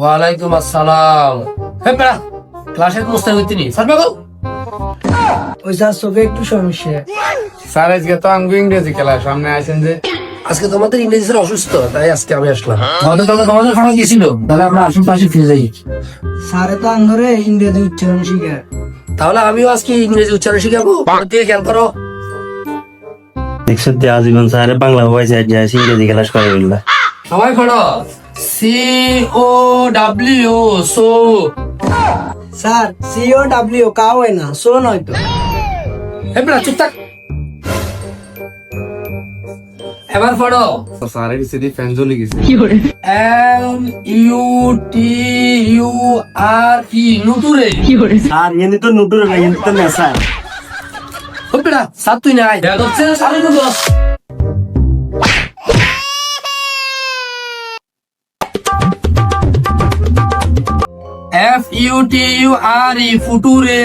ওয়ালাইকুম আসসালাম। হে বেড়া, ক্লাসে মুস্তাক হইতিনি স্যার বাবু। ওই স্যার চোখে একটু সমস্যা। স্যার আজকে তো আমি ইংরেজি ক্লাস সামনে আছেন যে আজকে তোমাদের ইংরেজি স্যার অসুস্থ, তাই আজকে আমি আসলাম। তোমাদের খাওয়া গেছিল, তাহলে আমরা আশেপাশে ফিরে যাই। স্যারে তো আঙ্গরে ইংরেজি উচ্চারণ শিখে। তাহলে আমিও আজকে ইংরেজি উচ্চারণ শিখাবো, দিয়ে খেয়াল করো। সত্যি আজীবন স্যার বাংলা ভয় যায় ইংরেজি ক্লাস করে বললা। সবাই পড়ো, COW সো। স্যার COW কাও হয় না, সো নয় তো। হে বেড়া চুপ থাক। এবার পড়ো, স্যারের সিডি ফ্যান জ্বলে গেছে। NUTURE নুটুরে। স্যার এনে তো নুটুর না, এনে তো নেশা। ও বেড়া সাত তুই নাই হচ্ছে সারে তো বস। FUTURE ফুটুরে।